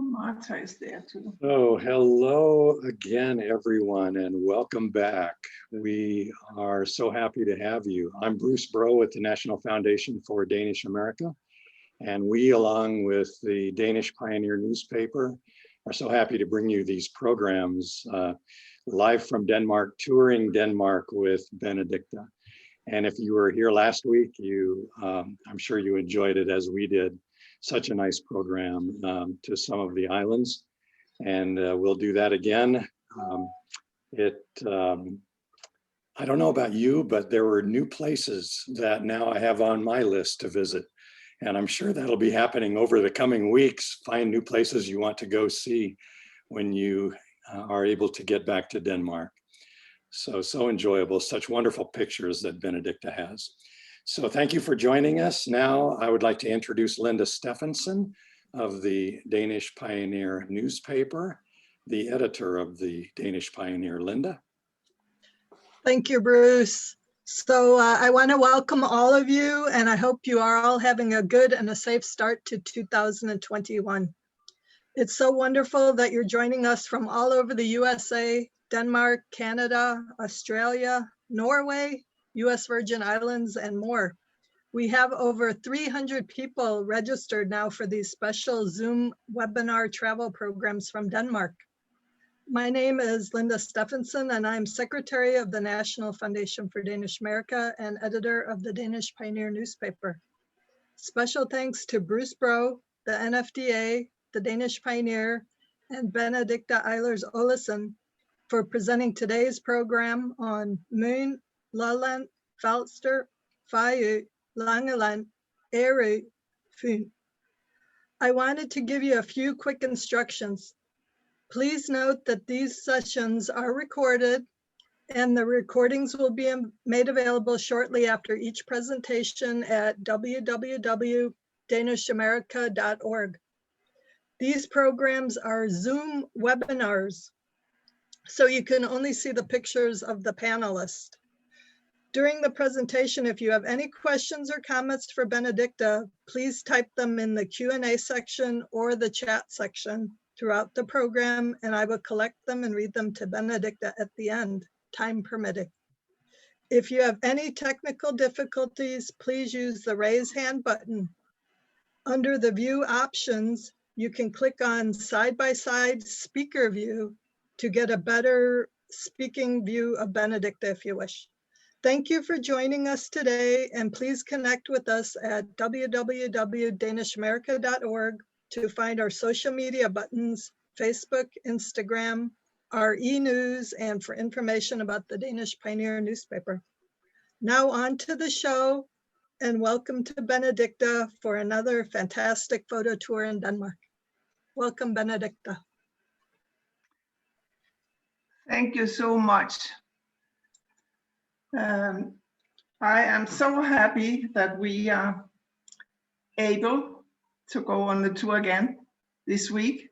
Martha is there too. Oh, hello again, everyone, and welcome back. We are so happy to have you. I'm Bruce Bro with the National Foundation for Danish America, and we, along with the Danish Pioneer newspaper, are so happy to bring you these programs live from Denmark, touring Denmark with Benedikte. And if you were here last week, I'm sure you enjoyed it as we did. Such a nice program to some of the islands, and we'll do that again. I don't know about you, but there were new places that now I have on my list to visit, and I'm sure that'll be happening over the coming weeks. Find new places you want to go see when you are able to get back to Denmark. So enjoyable, such wonderful pictures that Benedikte has. So thank you for joining us. Now I would like to introduce Linda Stephenson of the Danish Pioneer newspaper, the editor of the Danish Pioneer. Linda. Thank you, Bruce. So I want to welcome all of you, and I hope you are all having a good and a safe start to 2021. It's so wonderful that you're joining us from all over the USA, Denmark, Canada, Australia, Norway, US Virgin Islands, and more. We have over 300 people registered now for these special Zoom webinar travel programs from Denmark. My name is Linda Stephenson, and I'm Secretary of the National Foundation for Danish America and editor of the Danish Pioneer newspaper. Special thanks to Bruce Bro, the NFDA, the Danish Pioneer, and Benedikte Ehlers for presenting today's program on Møn, Lolland, Falster, Fejø, Langeland, Ærø, Fyn. I wanted to give you a few quick instructions. Please note that these sessions are recorded, and the recordings will be made available shortly after each presentation at www.danishamerica.org. These programs are Zoom webinars, so you can only see the pictures of the panelists. During the presentation, if you have any questions or comments for Benedikte, please type them in the Q&A section or the chat section throughout the program, and I will collect them and read them to Benedikte at the end, time permitting. If you have any technical difficulties, please use the raise hand button. Under the view options, you can click on side-by-side speaker view to get a better speaking view of Benedikte if you wish. Thank you for joining us today, and please connect with us at www.danishamerica.org to find our social media buttons, Facebook, Instagram, our e-news, and for information about the Danish Pioneer newspaper. Now on to the show, and welcome to Benedikte for another fantastic photo tour in Denmark. Welcome, Benedikte. Thank you so much. I am so happy that we are able to go on the tour again this week.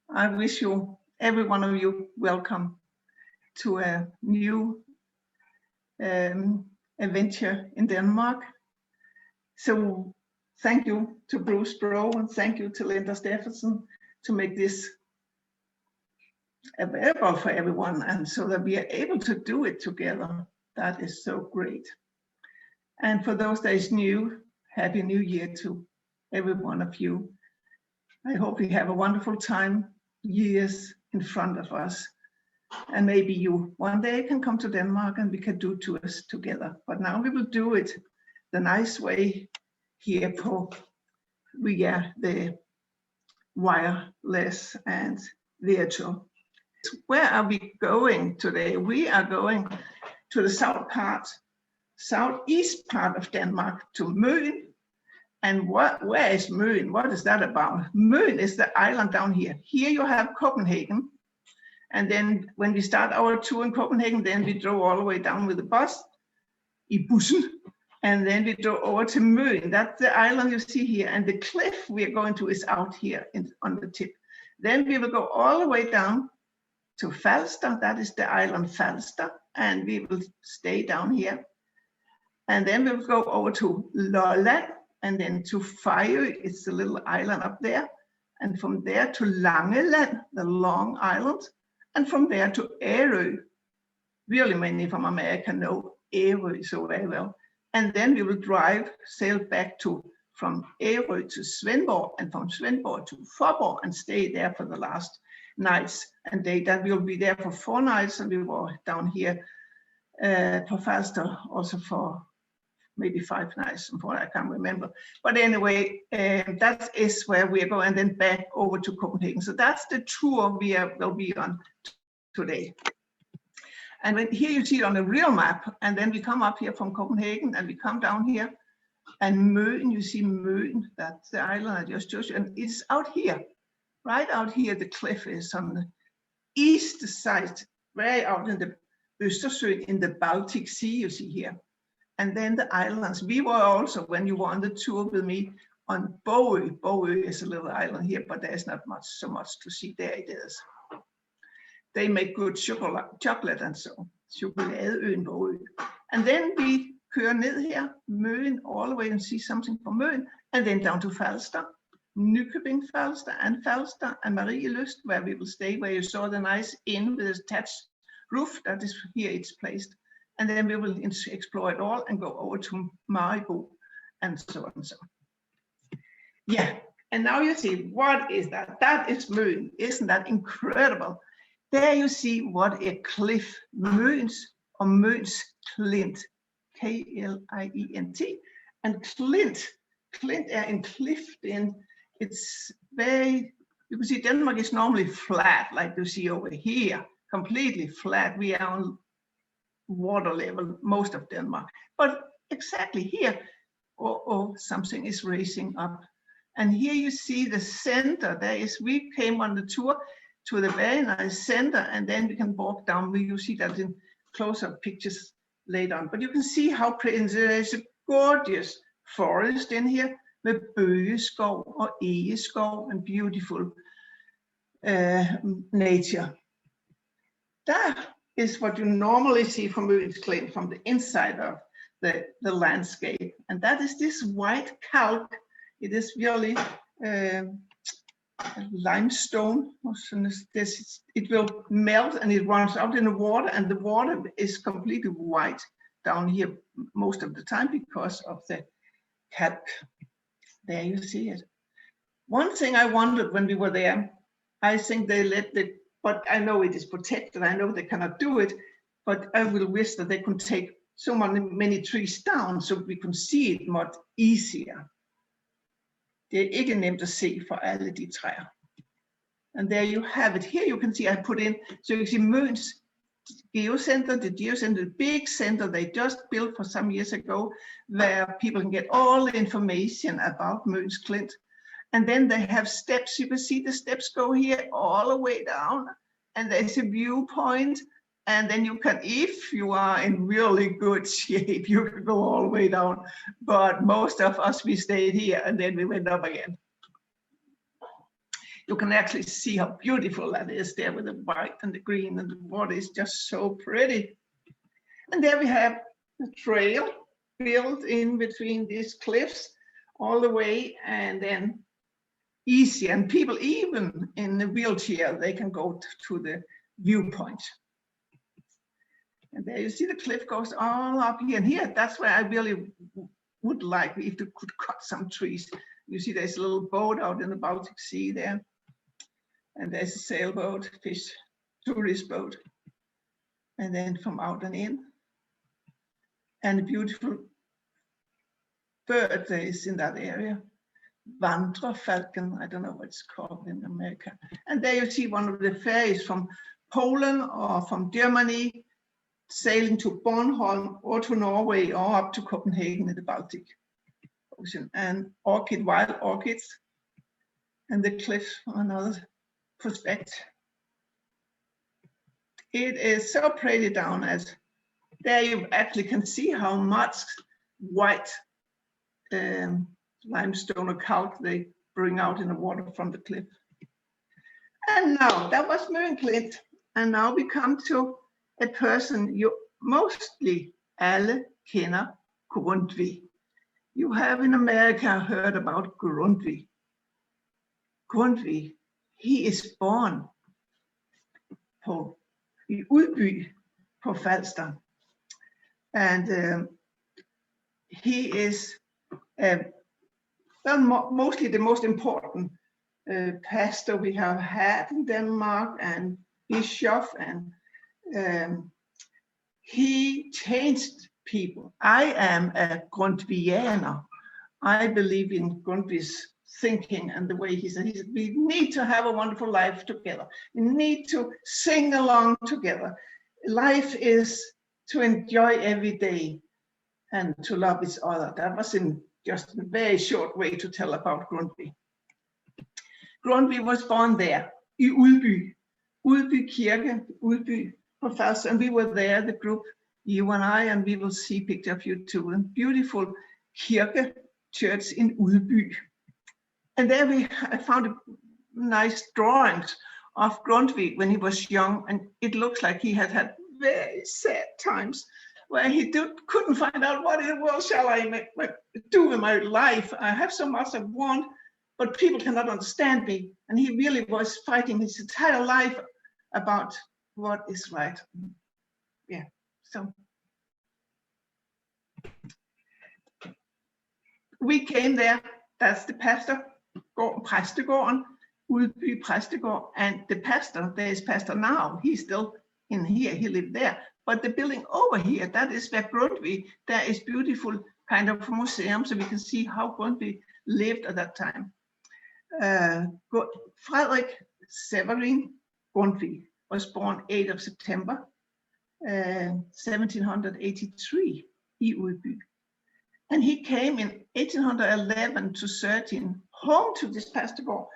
I wish you, every one of you, welcome to a new adventure in Denmark. So thank you to Bruce Bro and thank you to Linda Stephenson to make this available for everyone, and so that we are able to do it together. That is so great. And for those that is new, Happy New Year to every one of you. I hope we have a wonderful time, years in front of us. And maybe you one day can come to Denmark and we can do tours together. But now we will do it the nice way here via the wireless and virtual. Where are we going today? We are going to the southeast part of Denmark, to Møn. And where is Møn? What is that about? Møn is the island down here. Here you have Copenhagen. And then when we start our tour in Copenhagen, then we drove all the way down with the bus, I bussen. And then we drove over to Møn. That's the island you see here. And the cliff we are going to is out here on the tip. Then we will go all the way down to Falster. That is the island Falster. And we will stay down here. And then we will go over to Lolland and then to Fejø. It's a little island up there. and from there to Langeland, the Long Island, and from there to Fejø. Really many from America know Fejø so very well. And then we will sail back from Fejø to Svendborg, and from Svendborg to Fåborg, and stay there for the last nights and day. That we will be there for 4 nights, and we were down here for Falster also for maybe 5 nights, I can't remember. But anyway, that is where we are going, and then back over to Copenhagen. So that's the tour we'll be on today. And here you see it on a real map, and then we come up here from Copenhagen, and we come down here, and Møn, you see Møn, that's the island I just showed you, and it's out here, right out here. The cliff is on the east side, very out in the Østersøen, in the Baltic Sea, you see here. And then the islands. We were also, when you were on the tour with me, on Fejø. Fejø is a little island here, but there's not so much to see there. It is. They make good chocolate and so. Chokoladeøen Fejø. And then we kører ned her, Møn, all the way and see something from Møn, and then down to Falster, Nykøbing Falster, and Marielyst, where we will stay, where you saw the nice inn with a thatched roof. That is here it's placed. And then we will explore it all and go over to Maribo and so on and so on. Yeah, and now you see, what is that? That is Møn. Isn't that incredible? There you see what a cliff, Møns or Møns Klint, K-L-I-E-N-T, and Klint er en cliff, and it's very, you can see Denmark is normally flat, like you see over here, completely flat. We are on water level, most of Denmark, but exactly here, something is raising up. And here you see the center. We came on the tour to the very nice center, and then we can walk down. You see that in close-up pictures later on. But you can see how pretty. There's a gorgeous forest in here with bøgeskov og egeskov and beautiful nature. That is what you normally see from Møns Klint, from the inside of the landscape. And that is this white calc. It is really limestone. It will melt and it runs out in the water, and the water is completely white down here most of the time because of the calc. There you see it. One thing I wondered when we were there, I think they but I know it is protected. I know they cannot do it, but I will wish that they could take so many trees down so we can see it much easier. Det er ikke nemt at se for alle de træer. And there you have it. Here you can see I put in, so you can see Møns Geocenter, the big center they just built for some years ago, where people can get all the information about Møns Klint. And then they have steps. You can see the steps go here all the way down, and there's a viewpoint. And then you can, if you are in really good shape, you can go all the way down. But most of us, we stayed here and then we went up again. You can actually see how beautiful that is there with the white and the green, and the water is just so pretty. And there we have the trail built in between these cliffs all the way, and then easy. And people, even in the wheelchair, they can go to the viewpoint. And there you see the cliff goes all up here. And here, that's where I really would like if they could cut some trees. You see there's a little boat out in the Baltic Sea there. And there's a sailboat, tourist boat. And then from out and in. And a beautiful bird that is in that area. Vandrefalken, I don't know what it's called in America. And there you see one of the ferries from Poland or from Germany, sailing to Bornholm or to Norway or up to Copenhagen in the Baltic Ocean. And wild orchids, and the cliffs from another perspective. It is so pretty down as there you actually can see how much white limestone or calc they bring out in the water from the cliff. And now that was Møn Klint, and now we come to a person you mostly alle kender, Grundtvig. You have in America heard about Grundtvig. Grundtvig, he is born i Udby på Falster. And he is mostly the most important pastor we have had in Denmark, and bishop, and he changed people. I am a Grundtvigianer. I believe in Grundtvig's thinking and the way he said, we need to have a wonderful life together. We need to sing along together. Life is to enjoy every day and to love each other. That was in just a very short way to tell about Grundtvig. Grundtvig was born there, i Udby. Udby Kirke, Udby på Falster, and we were there, the group, you and I, and we will see picture of you too. And beautiful kirke church in Udby. And there I found nice drawings of Grundtvig when he was young, and it looks like he had had very sad times where he couldn't find out what in the world shall I do with my life. I have so much I want, but people cannot understand me. And he really was fighting his entire life about what is right. Yeah, so we came there. That's the pastor, Præstegården, Udby Præstegård, and the pastor, there is pastor now, he's still in here, he lived there. But the building over here, that is where Grundtvig, there is beautiful kind of museum, so we can see how Grundtvig lived at that time. Frederik Severin Grundtvig was born 8th of September 1783 i Udby. And he came in 1811 to 13 home to this Præstegård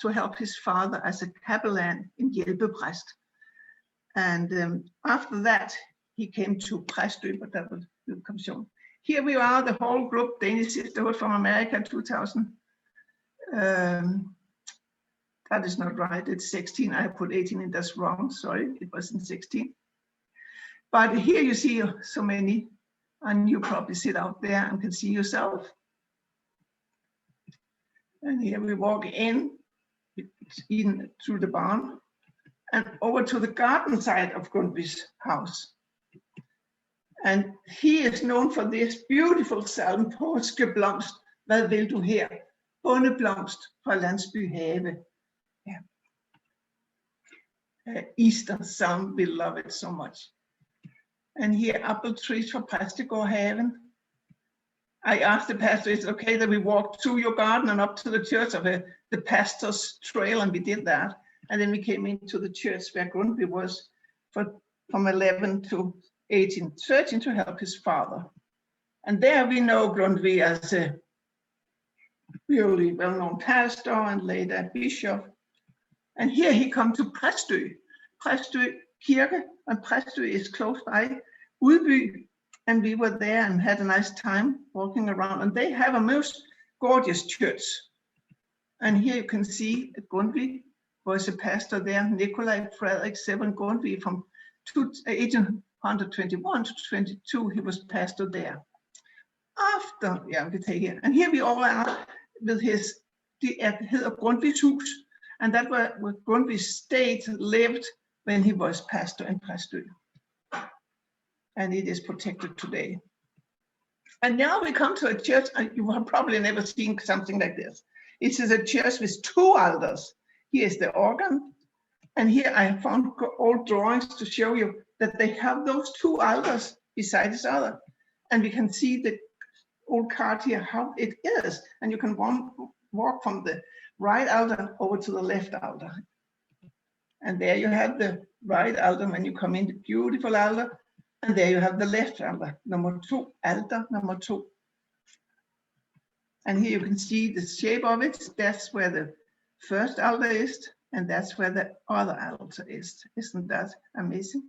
to help his father as a kapellan in Hjælpepræst. And after that, he came to Præstø, but that will come soon. Here we are, the whole group, Danish Sisterhood from America, 2000. That is not right, it's 16, I put 18 in, that's wrong, sorry, it wasn't 16. But here you see so many, and you probably sit out there and can see yourself. And here we walk in through the barn and over to the garden side of Grundtvig's house. And he is known for this beautiful psalm, Påskeblomst, hvad vil du her? Bondeblomst fra landsby have. Yeah. Easter psalm, we love it so much. And here, apple trees for Præstegårdhaven. I asked the pastor, is it okay that we walk through your garden and up to the church of the pastor's trail? And we did that. And then we came into the church where Grundtvig was from 11 to 18, 13 to help his father. And there we know Grundtvig as a really well-known pastor and later bishop. And here he come to Præstø, Præstø Kirke, and Præstø is close by Udby. And we were there and had a nice time walking around. And they have a most gorgeous church. And here you can see Grundtvig was a pastor there, Nikolai Frederik Severin Grundtvig, from 1821 to 22, he was pastor there. After, yeah, we take here. And here we all are with det hedder Grundtvigs hus, and that was where Grundtvig's state lived when he was pastor in Præstø. And it is protected today. And now we come to a church, you have probably never seen something like this. It is a church with two altars. Here is the organ, and here I found old drawings to show you that they have those two altars beside each other. And we can see the old card here, how it is. And you can walk from the right altar over to the left altar. And there you have the right altar when you come in, the beautiful altar. And there you have the left altar, number 2, altar number 2. And here you can see the shape of it. That's where the first altar is, and that's where the other altar is. Isn't that amazing?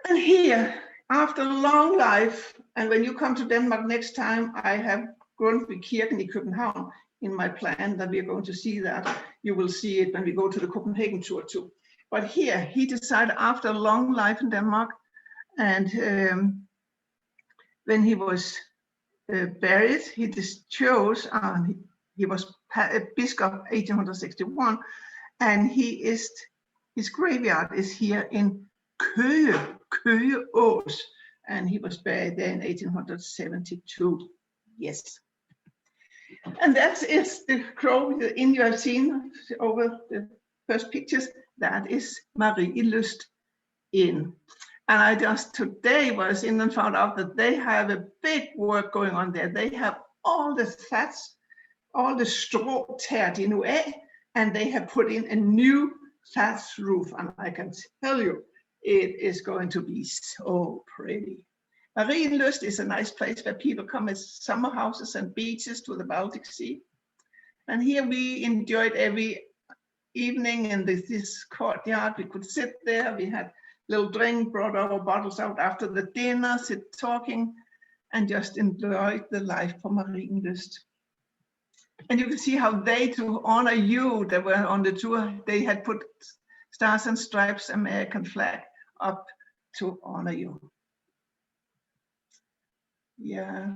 And here, after a long life, and when you come to Denmark next time, I have Grundtvig Kirken i København in my plan that we're going to see that. You will see it when we go to the Copenhagen tour too. But here, he decided after a long life in Denmark, and when he was buried, he just chose, he was bishop 1861, and his graveyard is here in Køge Ås, and he was buried there in 1872. Yes. And that is the crow, the inn you have seen over the first pictures. That is Marielyst Inn. And I just today was in and found out that they have a big work going on there. They have all the fats, all the straw teared in away, and they have put in a new thatch roof. And I can tell you, it is going to be so pretty. Marielyst is a nice place where people come as summer houses and beaches to the Baltic Sea. And here we enjoyed every evening in this courtyard. We could sit there, we had a little drink, brought our bottles out after the dinner, sit talking, and just enjoyed the life for Marielyst. And you can see how they, to honor you that were on the tour, they had put Stars and Stripes American flag up to honor you. Ja.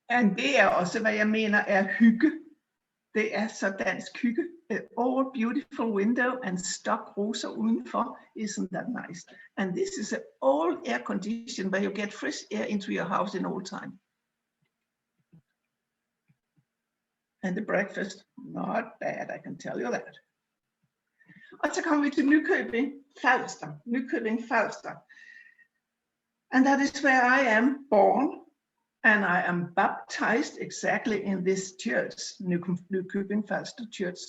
And det er også, hvad jeg mener er hygge. Det er så dansk hygge. All beautiful window and stock roser udenfor. Isn't that nice? And this is an all air condition where you get fresh air into your house in all time. And the breakfast, not bad, I can tell you that. Og så kommer vi til Nykøbing Falster. Nykøbing Falster. And that is where I am born, and I am baptized exactly in this church, Nykøbing Falster Church,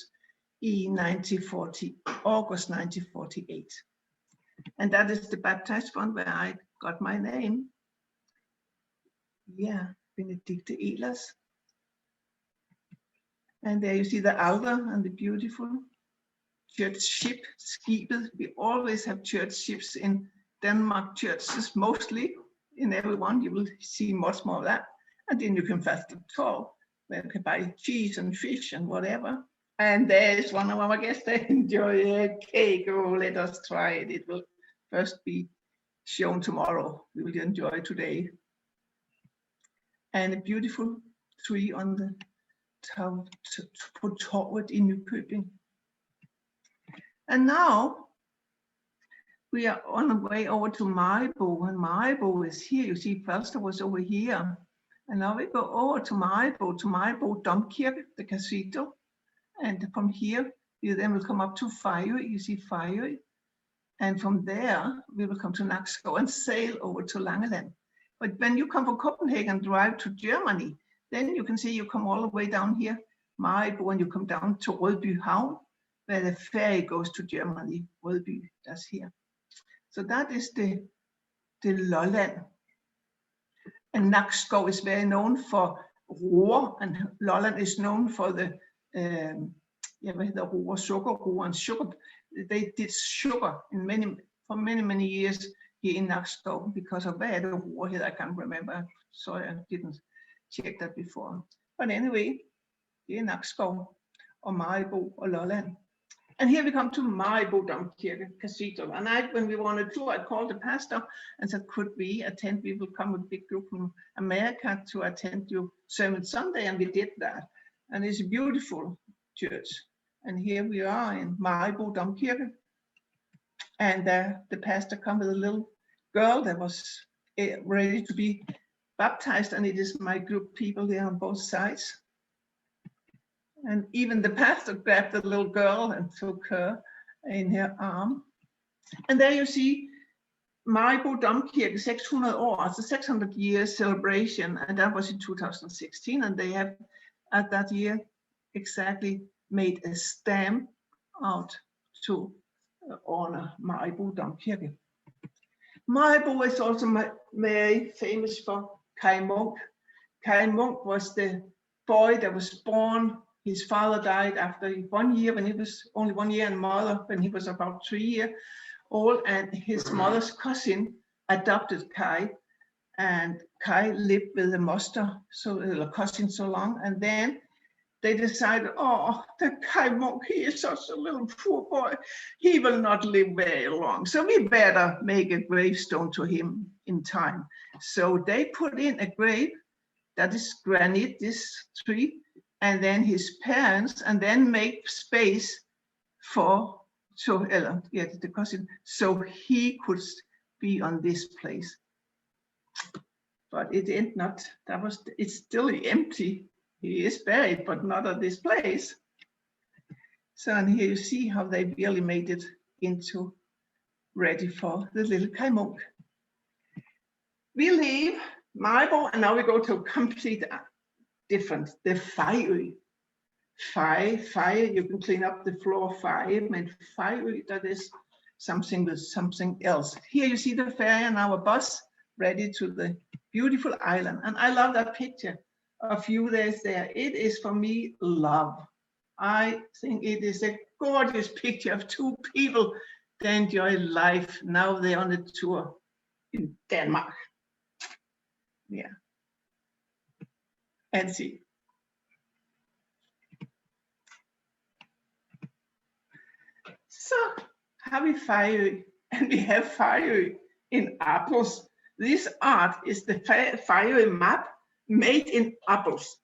in August 1948. And that is the baptized one where I got my name. Yeah, Benedikte Ehlers. And there you see the altar and the beautiful church ship, skibet. We always have church ships in Denmark, churches mostly. In everyone you will see much more of that. And then you can fast the torg, where you can buy cheese and fish and whatever. And there is one of our guests, they enjoy a cake. Oh, let us try it. It will first be shown tomorrow. We will enjoy today. And a beautiful tree on the på torvet in Nykøbing. And now we are on the way over to Maribo, and Maribo is here. You see, Falster was over here. And now we go over to Maribo Domkirke, the cathedral. And from here, we then will come up to Fejø. You see Fejø. And from there, we will come to Nakskov and sail over to Lolland. But when you come from Copenhagen and drive to Germany, then you can see you come all the way down here, Maribo, and you come down to Rødby Havn, where the ferry goes to Germany. Rødby, that's here. So that is the Lolland. And Nakskov is very known for roer, and Lolland is known for the roer and sugar. They did sugar for many years here in Nakskov because of where the roer here. I can't remember. Sorry, I didn't check that before. But anyway, here in Nakskov or Maribo or Lolland. And here we come to Maribo Domkirke Cathedral. And when we were on a tour, I called the pastor and said, could we attend? We will come with a big group from America to attend your sermon Sunday. And we did that. And it's a beautiful church. And here we are in Maribo Domkirke. And the pastor come with a little girl that was ready to be baptized. And it is my group people there on both sides. And even the pastor grabbed the little girl and took her in her arm. And there you see Maribo Domkirke, 600 år, it's a 600 years celebration. And that was in 2016. And they have, at that year, exactly made a stamp out to honor Maribo Domkirke. Maribo is also very famous for Kai Munk. Kai Munk was the boy that was born. His father died after 1 year, when he was only 1 year, and mother when he was about 3 years old. And his mother's cousin adopted Kai, and Kai lived with the the cousin so long. And then they decided, oh, the Kai Munk, he is such a little poor boy. He will not live very long. So we better make a gravestone to him in time. So they put in a grave that is granite, this tree, and then his parents, and then make space for the cousin, so he could be on this place. But it ended not. It's still empty. He is buried, but not at this place. So and here you see how they really made it into ready for the little Kai Munk. We leave Maribor and now we go to complete different, the Fejø. Fejø, you can clean up the floor, Fejø, but Fejø, that is something with something else. Here you see the ferry and our bus ready to the beautiful island. And I love that picture of you there. It is for me love. I think it is a gorgeous picture of two people that enjoy life. Now they're on a tour in Denmark. Yeah. And see. So have we Fejø, and we have Fejø in apples. This art is the Fejø map made in apples.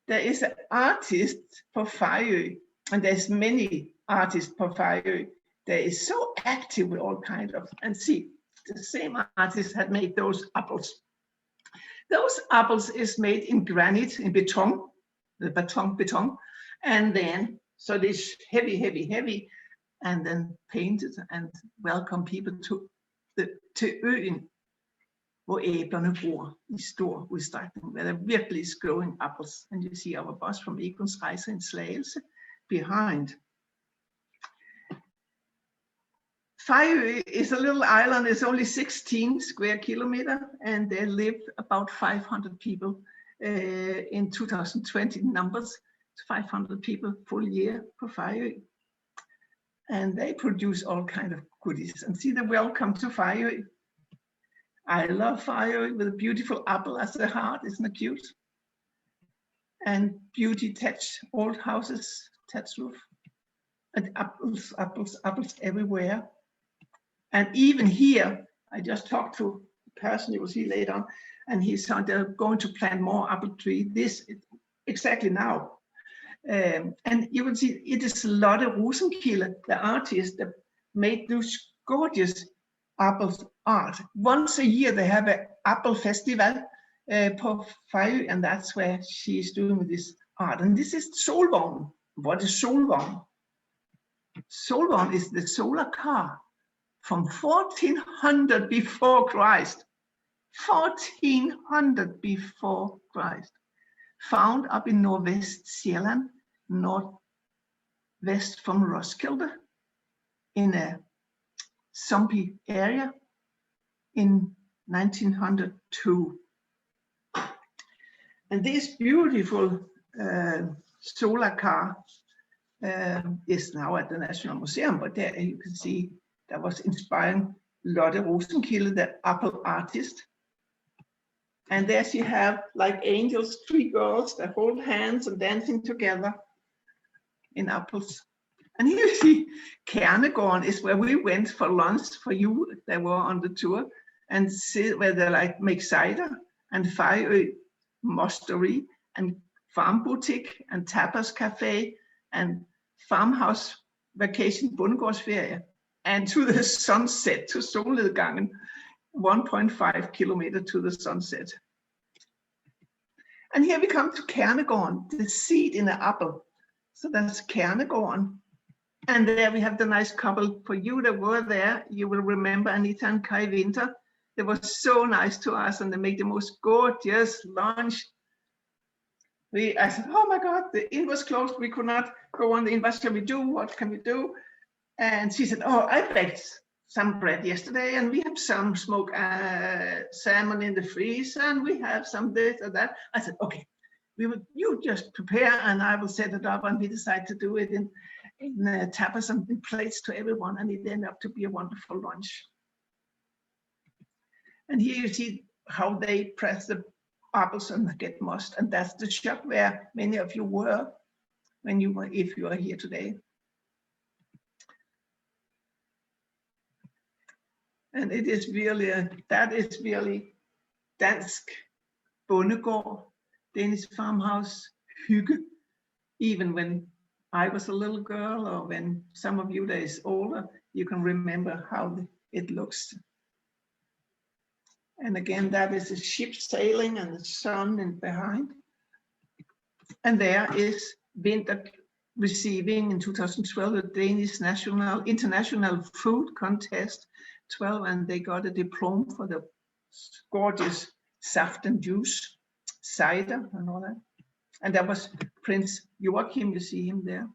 There is an artist for Fejø, and there's many artists for Fejø. There is so active with all kinds of, and see, the same artist had made those apples. Those apples is made in granite, in beton, the beton, and then, so this heavy, and then painted and welcome people til øen, hvor æblerne gror i stor udstrækning, where there virkelig is growing apples. And you see our bus from Ehlers Rejser in Slagelse behind. Fejø is a little island. It's only 16 square kilometers, and there live about 500 people in 2020 numbers. 500 people full year for Fejø. And they produce all kinds of goodies. And see the welcome to Fejø. I love Fejø with a beautiful apple as a heart. Isn't it cute? And beauty touch, old houses, thatched roof. And apples everywhere. And even here, I just talked to a person you will see later on, and he said they're going to plant more apple tree. This exactly now. And you will see it is Lotte Rosenkilde, the artist that made those gorgeous apples art. Once a year they have an apple festival på Fejø, and that's where she is doing this art. And this is Solvogn. What is Solvogn? Solvogn is the solar car from 1400 before Christ. 1400 before Christ. Found up in Nordvest Sjælland, northwest from Roskilde, in a sumpy area in 1902. And this beautiful solar car is now at the National Museum, but there you can see that was inspiring Lotte Rosenkilde, the apple artist. And there she have like angels, 3 girls that hold hands and dancing together in apples. And here you see Kernegården is where we went for lunch for you that were on the tour, and see where they like make cider, and Fejø Mostery and Farm Boutique and Tapas Cafe and Farmhouse Vacation Bondegårdsferie, and to the sunset, to solnedgangen, 1.5 kilometer to the sunset. And here we come to Kernegården, the seed in the apple. So that's Kernegården. And there we have the nice couple. For you that were there, you will remember Anita and Kai Winter. They were so nice to us, and they made the most gorgeous lunch. I said, oh my God, the inn was closed. We could not go on the inn. What shall we do? What can we do? And she said, oh, I baked some bread yesterday, and we have some smoked salmon in the freezer, and we have some this or that. I said, okay, you just prepare, and I will set it up. And we decided to do it in tapas and in plates to everyone, and it ended up to be a wonderful lunch. And here you see how they press the apples and get moist, and that's the shop where many of you were when you were, if you are here today. And it is really, that is really dansk bondegård. Danish farmhouse hygge, even when I was a little girl, or when some of you that is older, you can remember how it looks. And again, that is a ship sailing and the sun in behind. And there is Benedikte receiving in 2012 the Danish International Food Contest 12, and they got a diploma for the gorgeous saft and juice, cider and all that. And that was Prince Joachim, you see him there.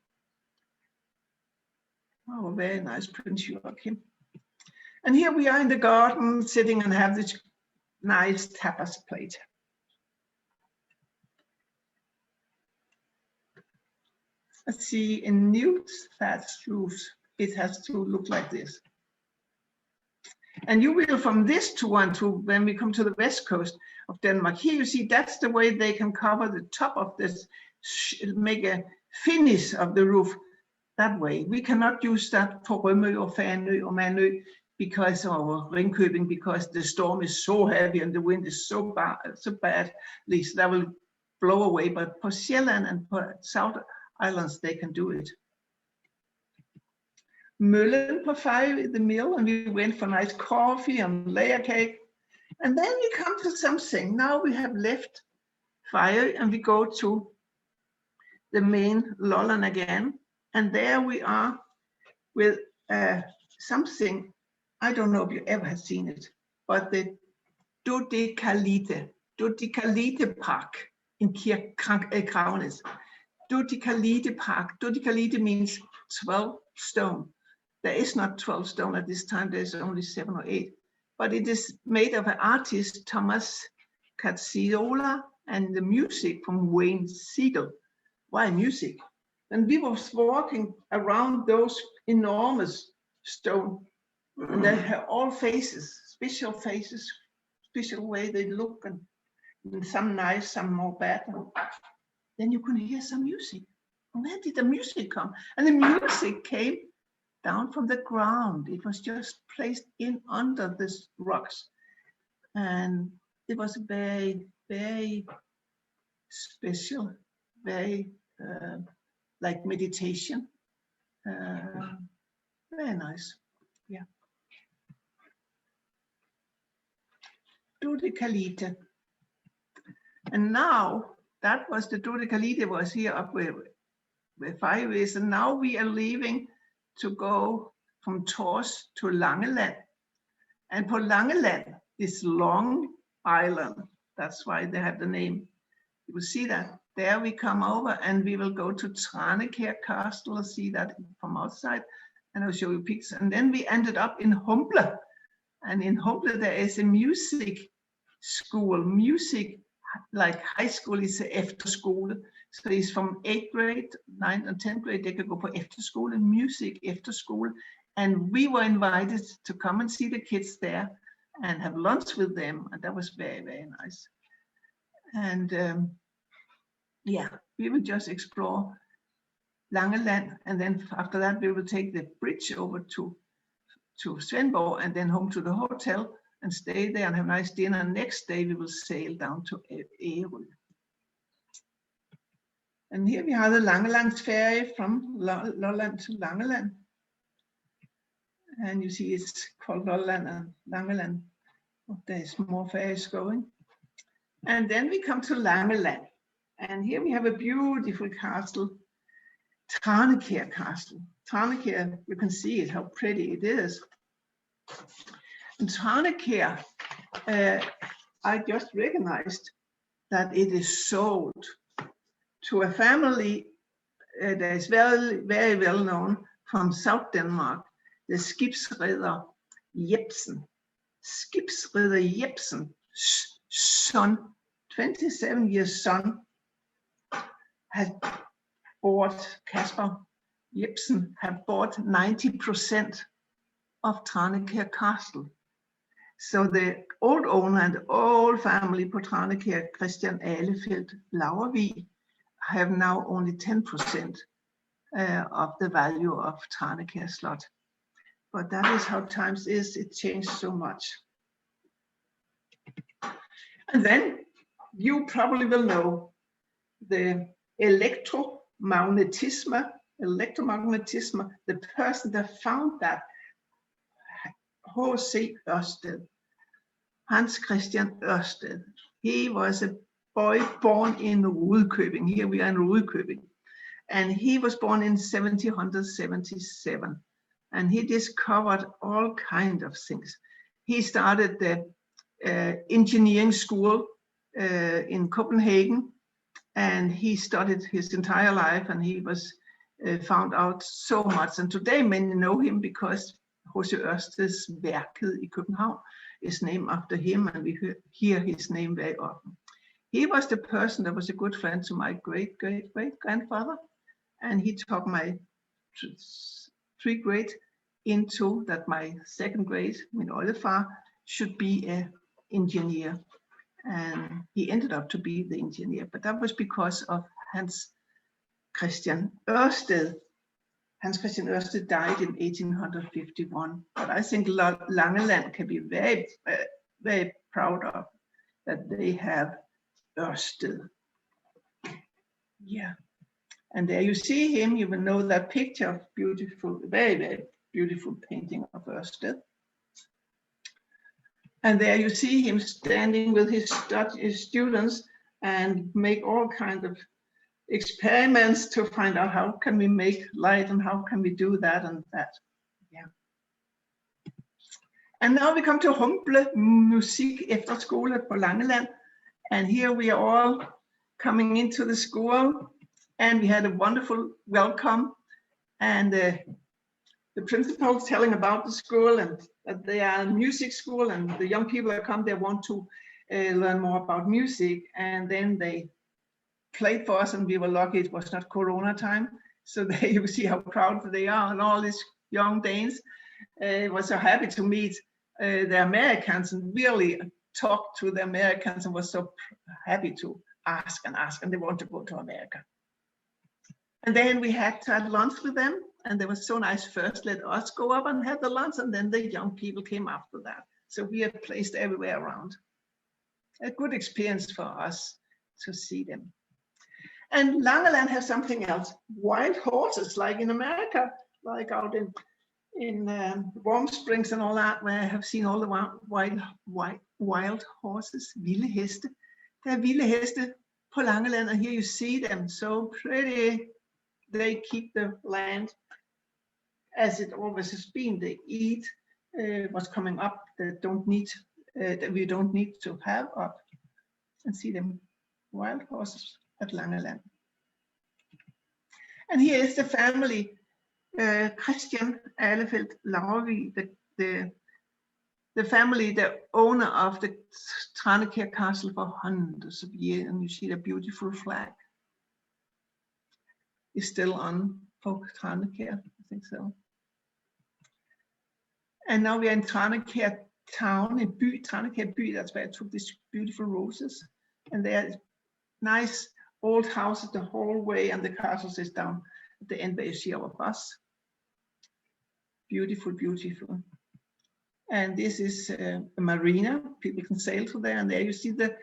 Oh, very nice Prince Joachim. And here we are in the garden sitting and have this nice tapas plate. Let's see, in new thatched roofs, it has to look like this. And you will, from this tour to when we come to the west coast of Denmark, here you see that's the way they can cover the top of this, make a finish of the roof that way. We cannot use that for Rømø or Fejø or Mandø because of Ringkøbing, because the storm is so heavy and the wind is so bad, at least that will blow away. But for Sjælland and for South Islands, they can do it. Møllen på Fejø, the mill, and we went for nice coffee and layer cake. And then we come to something. Now we have left Fejø and we go to the main Lolland again. And there we are with something, I don't know if you ever have seen it, but the Dodekalite Park in Kragenes. Dodekalite Park. Dodekalite means 12 stone. There is not 12 stone at this time, there's only 7 or 8. But it is made of an artist, Thomas Cazziola, and the music from Wayne Siegel. Why music? And we were walking around those enormous stone, and they have all faces, special way they look, and some nice, some more bad. Then you can hear some music. And where did the music come? And the music came down from the ground. It was just placed in under these rocks. And it was very, very special, very like meditation. Very nice, yeah. Dodekalite. And now, that was the Dodekalite was here up where Fejø is, and now we are leaving to go from Tors to Langeland. And på Langeland, this long island, that's why they have the name. You will see that. There we come over and we will go to Tranekær Castle and see that from outside. And I'll show you pictures. And then we ended up in Humble. And in Humble there is a music school. Music, like high school is efterskole. So it's from 8th grade, 9th and 10th grade, they could go for efterskole, music efterskole. And we were invited to come and see the kids there and have lunch with them. And that was very, very nice. And yeah, we will just explore Langeland. And then after that, we will take the bridge over to Svendborg and then home to the hotel and stay there and have a nice dinner. And next day, we will sail down to Ehlers. And here we have the Langelandsferry from Lolland to Langeland. And you see it's called Lolland and Langeland. There's more ferries going. And then we come to Langeland. And here we have a beautiful castle, Tranekær Castle. Tranekær, you can see it, how pretty it is. And Tranekær, I just recognized that it is sold to a family that is very, very well known from South Denmark, the skibsreder Jebsen. Skibsreder Jebsen's son, 27 years son, had bought, Kasper Jebsen had bought 90% of Tranekær Castle. So the old owner and the old family på Tranekær, Christian Ahlefeldt Laurvig, have now only 10% of the value of Tranekær Slot. But that is how times is, it changed so much. And then you probably will know the electromagnetism, the person that found that, H.C. Ørsted, Hans Christian Ørsted. He was a boy born in Rudkøbing. Here we are in Rudkøbing. And he was born in 1777. And he discovered all kinds of things. He started the engineering school in Copenhagen. And he studied his entire life, and he was found out so much. And today many know him because H.C. Ørsteds Værket i København is named after him, and we hear his name very often. He was the person that was a good friend to my great-great-great-grandfather, and he taught my 3 grade into that my 2nd grade, min oldefar, should be an engineer. And he ended up to be the engineer, but that was because of Hans Christian Ørsted. Hans Christian Ørsted died in 1851, but I think Langeland can be very, very proud of that they have Ørsted. Yeah, and there you see him. You will know that picture of beautiful, very, very beautiful painting of Ørsted. And there you see him standing with his students and make all kinds of experiments to find out how can we make light and how can we do that and that. Yeah. And now we come to Humble Musik Efterskole på Langeland. And here we are all coming into the school, and we had a wonderful welcome. And the principal telling about the school and that they are a music school, and the young people that come, they want to learn more about music. And then they played for us, and we were lucky it was not Corona time. So there you see how proud they are, and all these young Danes was so happy to meet the Americans and really talk to the Americans, and was so happy to ask, and they want to go to America. And then we had to have lunch with them, and they were so nice. First, let us go up and have the lunch, and then the young people came after that. So we are placed everywhere around. A good experience for us to see them. And Langeland has something else. Wild horses, like in America, like out in Warm Springs and all that, where I have seen all the wild horses, vilde heste. Der er vilde heste på Langeland, and here you see them, so pretty. They keep the land as it always has been. They eat what's coming up that that we don't need to have up. And see them wild horses at Langeland. And here is the family, Christian Ahlefeldt Laurvig, the family, the owner of the Tranekær Castle for hundreds of years. And you see the beautiful flag is still on for Tranekær, I think so. And now we are in Tranekær town, in by, Tranekær by. That's where I took these beautiful roses. And there are nice old houses the whole way, and the castle is down at the end where you see our bus. Beautiful, beautiful. And this is a marina. People can sail to there, and there you see the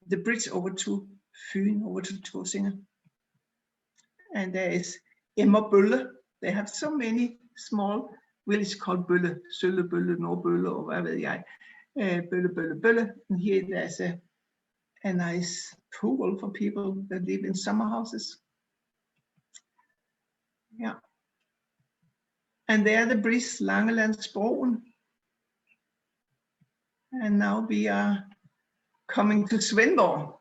bridge over to Fyn, over to Tåsinge. And there is Emmerbølle. They have so many small villages called Bølle, Søllebølle, Nordbølle, or hvad ved jeg. Bølle. And here there's a nice pool for people that live in summer houses. Yeah. And there the bridge, Langelandsbroen. And now we are coming to Svendborg.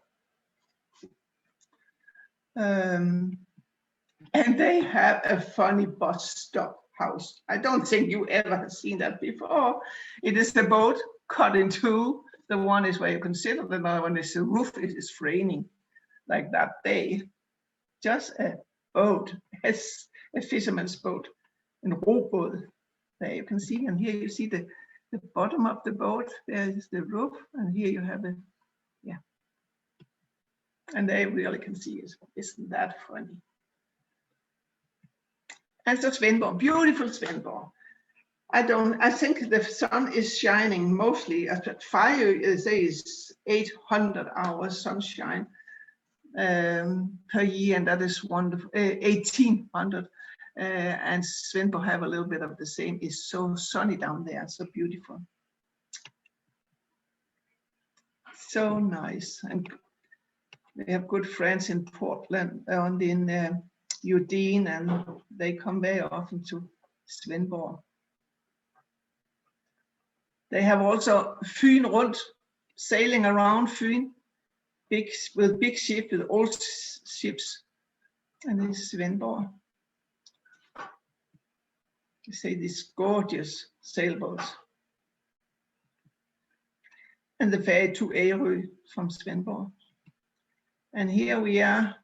And they have a funny bus stop house. I don't think you ever have seen that before. It is a boat cut in two. The one is where you can sit, and the other one is the roof. It is raining like that day. Just a boat, a fisherman's boat, and robåd. There you can see, and here you see the bottom of the boat. There is the roof, and here you have and they really can see it. Isn't that funny? And so Svendborg, beautiful Svendborg. I think the sun is shining mostly at Fejø. They say is 800 hours sunshine. per year, and that is wonderful. 1,800. And Svendborg have a little bit of the same. It's so sunny down there, so beautiful. So nice. And we have good friends in Portland and in Udine, and they come very often to Svendborg. They have also Fyn Rundt, sailing around Fyn, with big ships, with old ships, and it's Svendborg. You see these gorgeous sailboats. And the ferry to Ærø from Svendborg. And here we are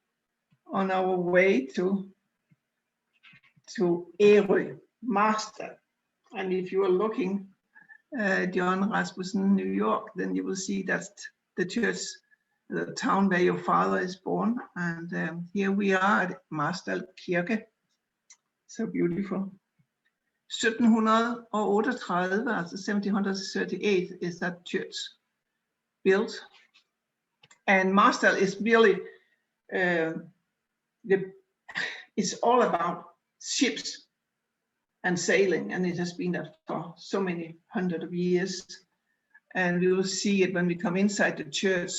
on our way to Ærø, Marstal. And if you are looking John Rasmussen, New York, then you will see that's the church, the town where your father is born. And here we are at Marstal Kirke. So beautiful. 1738, altså 1738, is that church built. And Marstal is really, it's all about ships and sailing, and it has been that for so many hundred of years. And we will see it when we come inside the church.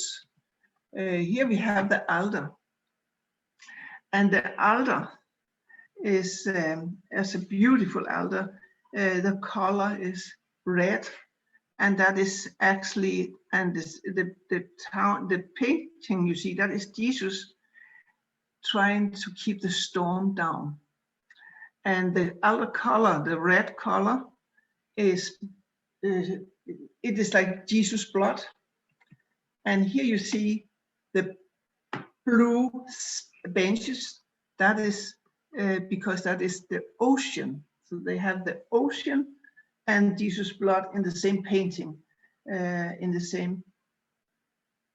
Here we have the altar. And the altar is a beautiful altar. The color is red, and that is actually, and this, the painting you see, that is Jesus trying to keep the storm down. And the altar color, the red color, is it is like Jesus' blood. And here you see the blue benches. That is because that is the ocean. So they have the ocean and Jesus' blood in the same painting, in the same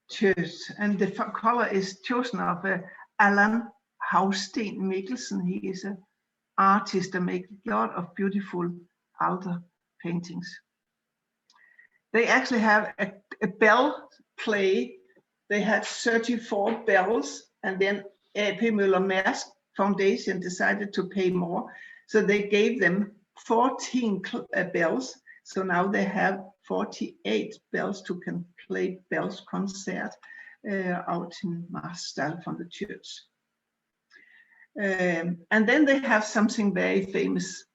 church. And the color is chosen of Allan Hausten Mikkelsen. He is an artist that makes a lot of beautiful altar paintings. They actually have a bell play. They had 34 bells, and then A.P. Møller-Mærsk Foundation decided to pay more. So they gave them 14 bells. So now they have 48 bells to can play bells concert out in Marstal from the church. And then they have something very famous,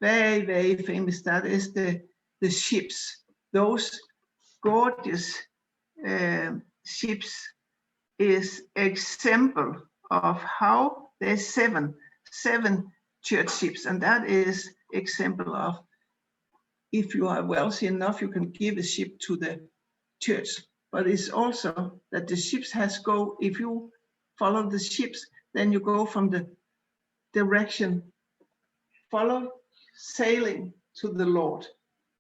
very, very famous. That is the ships. Those gorgeous ships is example of how there's seven church ships, and that is example of if you are wealthy enough, you can give a ship to the church. But it's also that the ships has go, if you follow the ships, then you go from the direction, follow sailing to the Lord.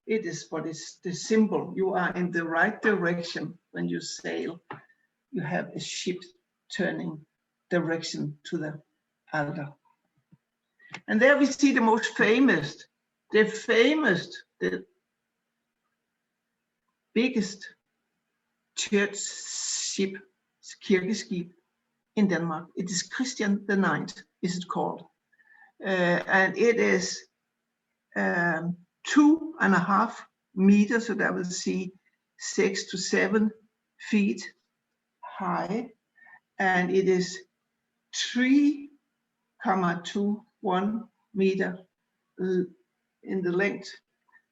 It is what is the symbol. You are in the right direction when you sail. You have a ship turning direction to the altar. And there we see the most famous, the biggest church ship, kirkeskib in Denmark. It is Christian the Ninth, is it called. And it is 2.5 meters, so that will see 6 to 7 feet high, and it is 3.21 meter in the length,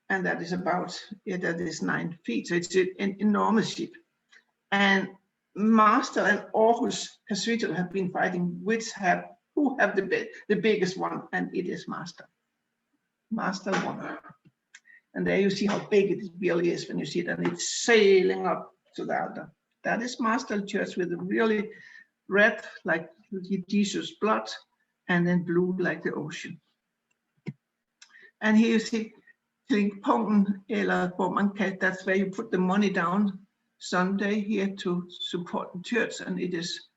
and that is about, that is 9 feet. So it's an enormous ship. And Marstal and Aarhus Cathedral have been fighting who have the biggest one, and it is Marstal. Marstal won. And there you see how big it really is when you see it, and it's sailing up to the altar. That is Marstal Church with a really red like Jesus' blood, and then blue like the ocean. And here you see Klinkpunkten, eller hvor man kan, that's where you put the money down Sunday here to support the church, and it is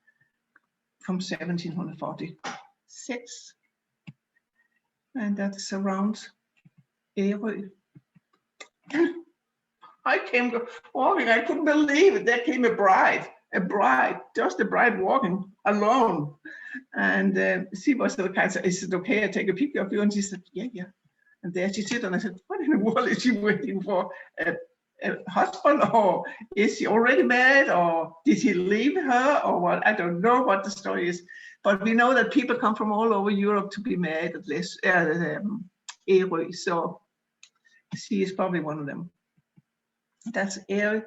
from 1746. And that's around Ærø. I came walking, I couldn't believe it. There came a bride, a bride, just a bride walking alone. And she was the kind of, is it okay I take a picture of you? And she said, yeah, yeah. And there she sit, and I said, what in the world is she waiting for? A husband, or is she already married, or did he leave her, or what? I don't know what the story is. But we know that people come from all over Europe to be married at least, Ærø, so she is probably one of them. That's Ærø,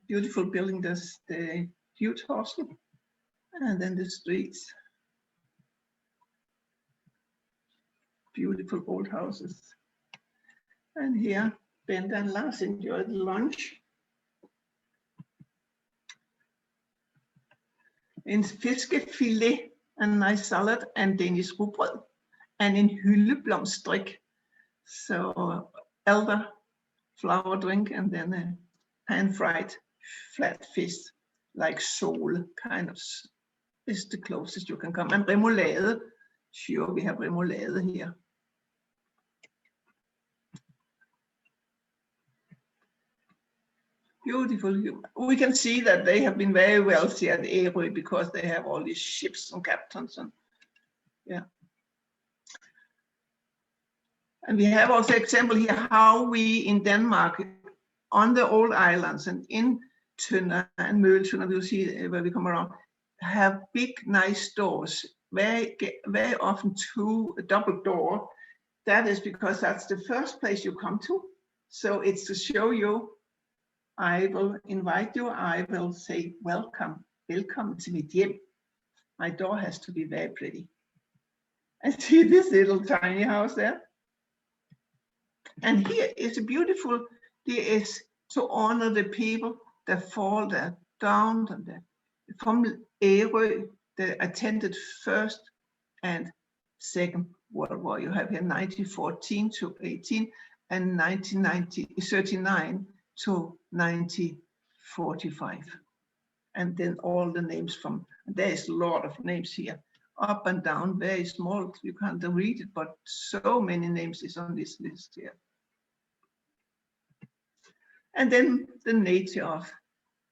beautiful building. There's the huge hostel, and then the streets. Beautiful old houses. And here, Bente and Lars enjoyed lunch. En fiskefilet, a nice salad, and Danish rugbrød, and in hyldeblomstrik. So elder flower drink, and then a pan-fried flat fish, like sole, kind of, is the closest you can come. And remoulade, sure, we have remoulade here. Beautiful. We can see that they have been very wealthy at Ærø because they have all these ships and captains, and yeah. And we have also example here how we in Denmark, on the old islands and in Tønder and Møltønder, we'll see where we come around, have big nice doors, very often a double door. That is because that's the first place you come to. So it's to show you, I will invite you, I will say welcome to mit hjem. My door has to be very pretty. And see this little tiny house there? And here is a beautiful, there is to honor the people that fall there, down from Ærø, that attended First and Second World War. You have here 1914 to 18 and 1939 to 1945. And then all the names from, there is a lot of names here, up and down, very small, you can't read it, but so many names is on this list here. And then the nature of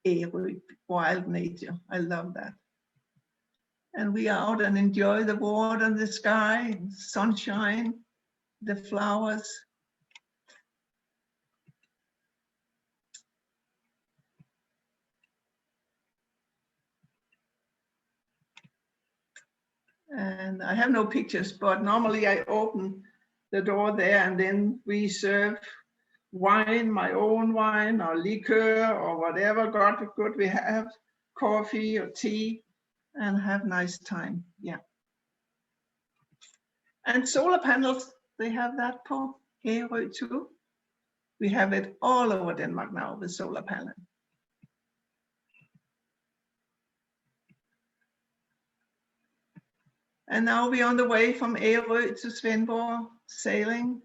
Ærø, wild nature, I love that. And we are out and enjoy the water and the sky, sunshine, the flowers. And I have no pictures, but normally I open the door there and then we serve wine, my own wine or liquor or whatever good we have, coffee or tea, and have nice time, yeah. And solar panels, they have that på Ærø too. We have it all over Denmark now, the solar panel. And now we're on the way from Ærø to Svendborg, sailing,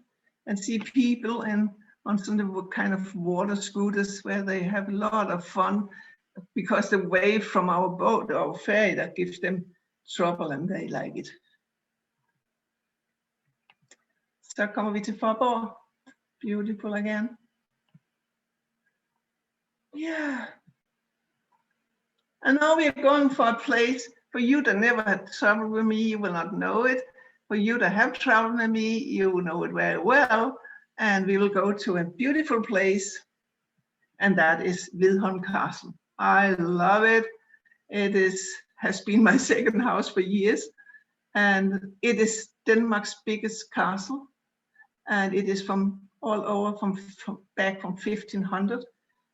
and see people and on some kind of water scooters where they have a lot of fun because the wave from our boat or ferry that gives them trouble and they like it. Så kommer vi til Faaborg. Beautiful again. Yeah. And now we are going for a place. For you that never had traveled with me, you will not know it. For you that have traveled with me, you will know it very well. And we will go to a beautiful place, and that is Vidholm Castle. I love it. It has been my second house for years, and it is Denmark's biggest castle, and it is from all over from back from 1500,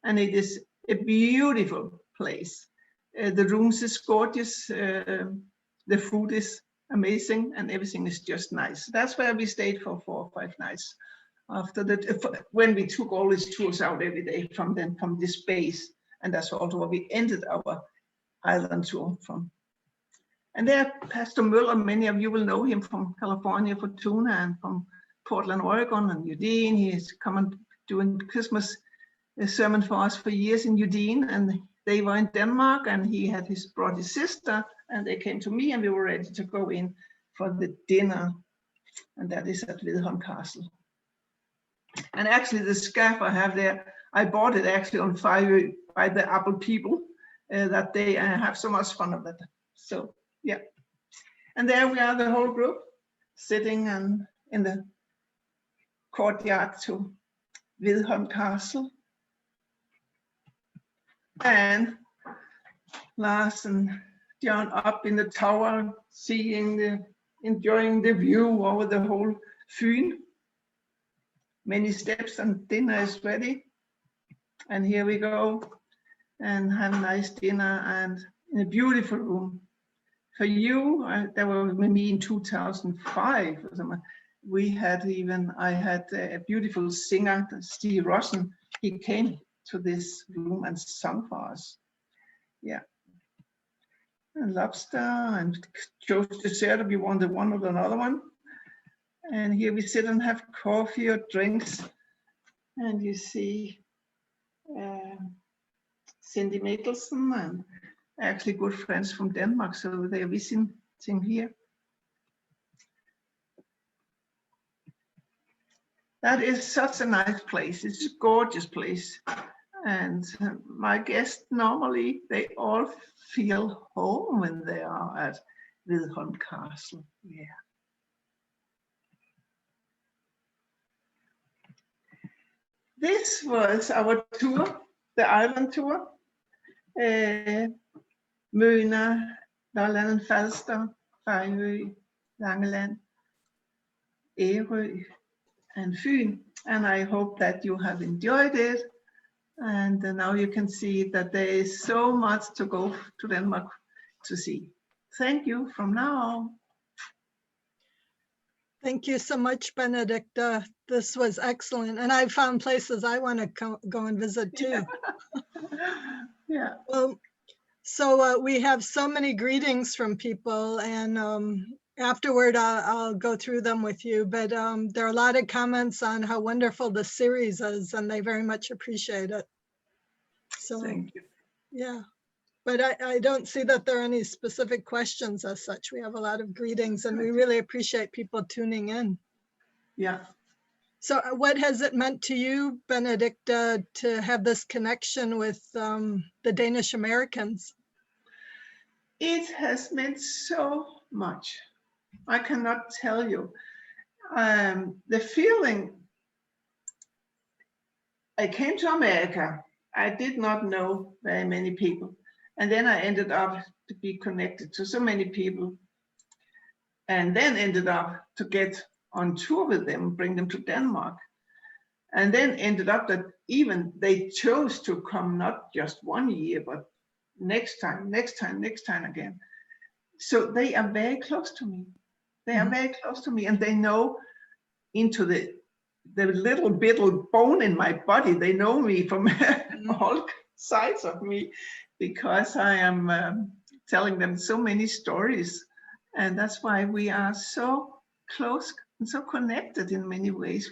and it is a beautiful place. The rooms is gorgeous, the food is amazing, and everything is just nice. That's where we stayed for 4 or 5 nights. After that, when we took all these tours out every day from this base, and that's also where we ended our island tour from. And there, Pastor Møller, many of you will know him from California, Fortuna, and from Portland, Oregon, and Udine. He's come and doing Christmas sermon for us for years in Udine, and they were in Denmark, and he had brought his sister, and they came to me, and we were ready to go in for the dinner, and that is at Vidholm Castle. And actually the scarf I have there, I bought it actually on Fejø by the Apple people, that they have so much fun of it. So yeah, and there we are, the whole group sitting in the courtyard to Vedholm Castle, and Lars and John up in the tower, enjoying the view over the whole Fyn. Many steps and dinner is ready. And here we go and have a nice dinner and in a beautiful room. For you, that was with me in 2005 or something. I had a beautiful singer, Steve Rossen. He came to this room and sung for us. Yeah. And lobster and chose dessert. We wanted one or another one. And here we sit and have coffee or drinks. And you see Cindy Mikkelsen and actually good friends from Denmark. So they are visiting here. That is such a nice place. It's a gorgeous place. And my guests, normally, they all feel home when they are at Vedholm Castle. Yeah. This was our tour, the island tour. Møna, Lolland and Falster, Fejø, Langeland, Ærø, and Fyn. And I hope that you have enjoyed it. And now you can see that there is so much to go to Denmark to see. Thank you from now. Thank you so much, Benedikte. This was excellent. And I found places I want to go and visit too. Yeah. Well, so we have so many greetings from people, and afterward I'll go through them with you. But there are a lot of comments on how wonderful the series is, and they very much appreciate it. So, thank you. Yeah. But I don't see that there are any specific questions as such. We have a lot of greetings, and we really appreciate people tuning in. Yeah. So what has it meant to you, Benedikte, to have this connection with the Danish Americans? It has meant so much. I cannot tell you. The feeling, I came to America. I did not know very many people. And then I ended up to be connected to so many people, and then ended up to get on tour with them, bring them to Denmark. And then ended up that even they chose to come not just 1 year, but next time again. So they are very close to me. They are very close to me, and they know into the little bit of bone in my body. They know me from all sides of me, because I am telling them so many stories. And that's why we are so close and so connected in many ways.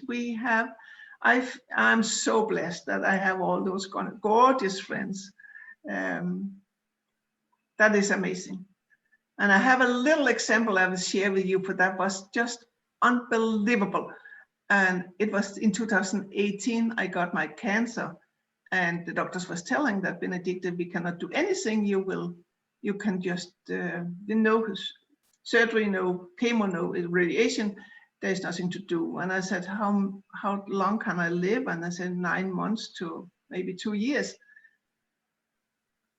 I'm so blessed that I have all those gorgeous friends. That is amazing. And I have a little example I will share with you, but that was just unbelievable. And it was in 2018, I got my cancer. And the doctors was telling that, Benedikte, we cannot do anything. You can just, no surgery, no chemo, no radiation. There's nothing to do. And I said, how long can I live? And I said, 9 months to maybe 2 years.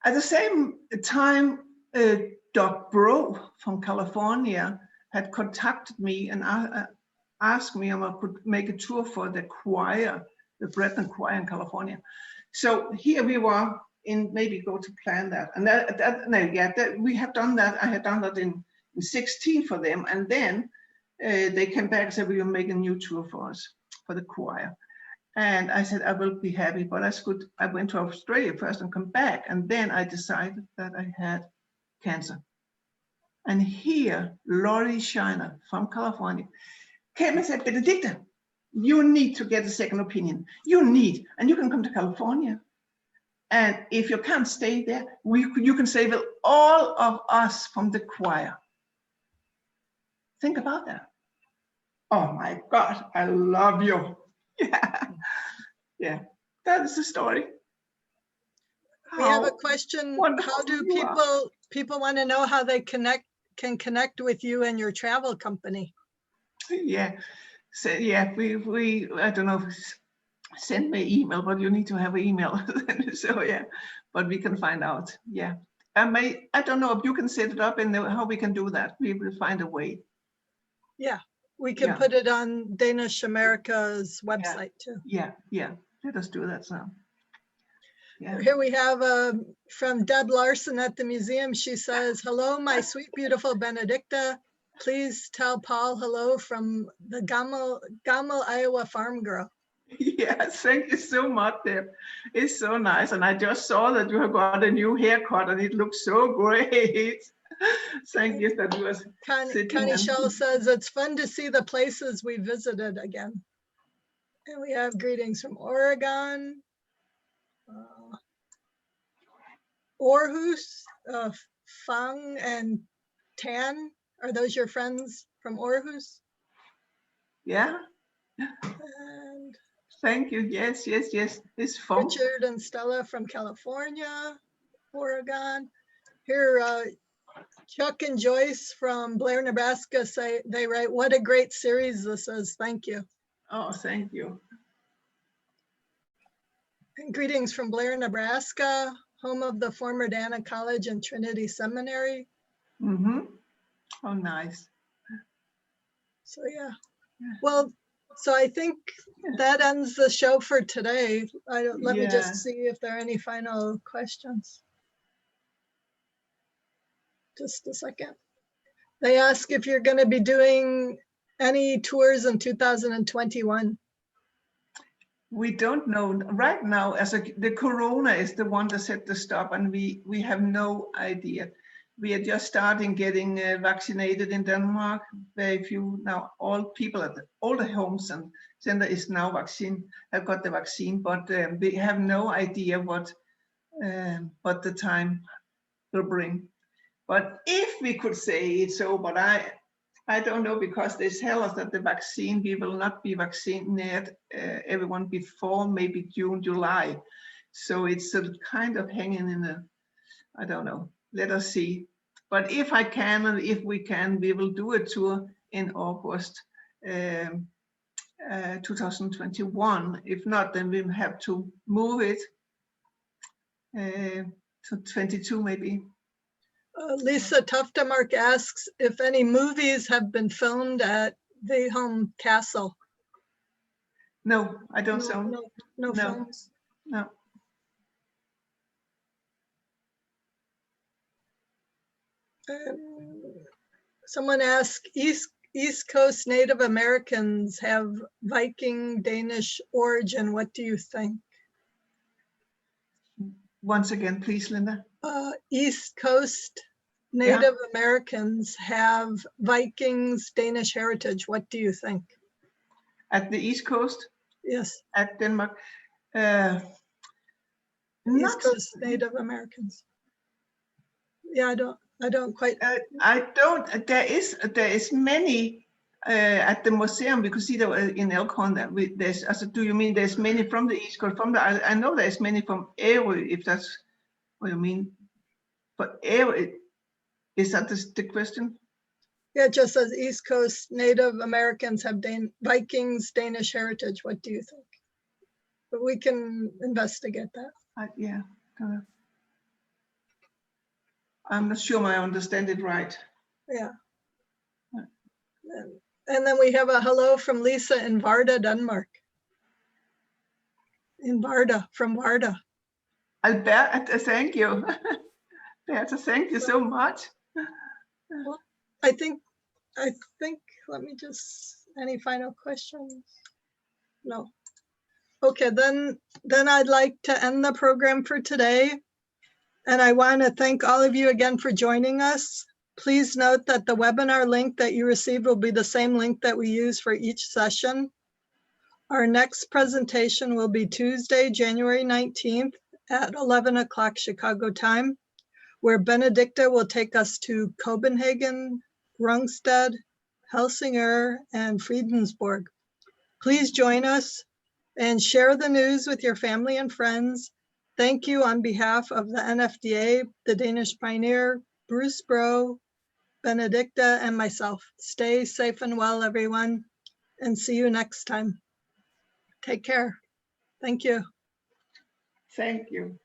At the same time, Doc Bro from California had contacted me and asked me if I could make a tour for the choir, the Breton choir in California. So here we were maybe go to plan that. And we have done that. I had done that in 16 for them. And then they came back and said, we will make a new tour for us, for the choir. And I said, I will be happy, but I went to Australia first and come back. And then I decided that I had cancer. And here, Laurie Shiner from California came and said, Benedikte, you need to get a second opinion. And you can come to California. And if you can't stay there, you can stay with all of us from the choir. Think about that. Oh my God, I love you. Yeah, that is the story. We have a How question. wonderful How do you are. people want to know how they can connect with you and your travel company? Yeah. So yeah, we I don't know. Send me email, but you need to have an email. So yeah, but we can find out. Yeah. I don't know if you can set it up and how we can do that. We will find a way. Yeah, we can Yeah. put it on Danish America's website too. Yeah. Yeah. Let us do that now. Yeah. Here we have from Deb Larson at the museum. She says, hello, my sweet, beautiful Benedikte. Please tell Paul hello from the Gammel, Iowa farm girl. Yeah, thank you so much, Deb. It's so nice. And I just saw that you have got a new haircut and it looks so great. Thank you that you was sitting Connie and Schell says, it's fun to see the places we visited again. And we have greetings from Oregon. Aarhus, Fang and Tan. Are those your friends from Aarhus? yeah. And Thank you. Yes, yes, yes. It's fun. Richard and Stella from California, Oregon. Here, Chuck and Joyce from Blair, Nebraska say, they write, what a great series this is. Thank you. Oh, thank you. And greetings from Blair, Nebraska, home of the former Dana College and Trinity Seminary. Mm-hmm. Oh, nice. So yeah, well, so I think that ends the show for today. Let me just see if there are any final questions. Just a second. They ask if you're going to be doing any tours in 2021. We don't know right now, the corona is the one that set the stop, and we have no idea. We are just starting getting vaccinated in Denmark. Very few now. All people at all the homes and center is now have got the vaccine, but we have no idea what the time will bring. But if we could say it so, but I don't know, because they tell us that the vaccine, we will not be vaccinated everyone before maybe June, July. So it's a kind of hanging in the, I don't know, let us see. But if I can, and if we can, we will do a tour in August 2021. If not, then we have to move it to 22 maybe. Lisa Tuftemark asks if any movies have been filmed at Fejø Castle. No, I don't know. No films. No. Someone asked, East Coast Native Americans have Viking Danish origin. What do you think? Once again, please, Linda. East Coast Native Americans have Vikings Danish heritage. What do you think? At the East Coast? Yes. At Denmark? East Coast Native Americans. Yeah, I don't quite. I don't. There is many at the museum. We could see there in Elkhorn that there's. Also, do you mean there's many from the East Coast? I know there's many from Fejø, if that's what you mean. But Fejø, is that the question? Yeah, it just says East Coast Native Americans have Vikings Danish heritage. What do you think? But we can investigate that. Yeah. I'm not sure I understand it right. Yeah. And then we have a hello from Lisa in Varda, Denmark. In Varda, from Varda. Albert, thank you. Thank you so much. Well, I think, let me just, any final questions? No. Okay, then I'd like to end the program for today. And I want to thank all of you again for joining us. Please note that the webinar link that you received will be the same link that we use for each session. Our next presentation will be Tuesday, January 19th at 11 o'clock Chicago time, where Benedikte will take us to Copenhagen, Rungsted, Helsingør, and Fredensborg. Please join us and share the news with your family and friends. Thank you on behalf of the NFDA, the Danish Pioneer, Bruce Bro, Benedikte, and myself. Stay safe and well, everyone, and see you next time. Take care. Thank you. Thank you.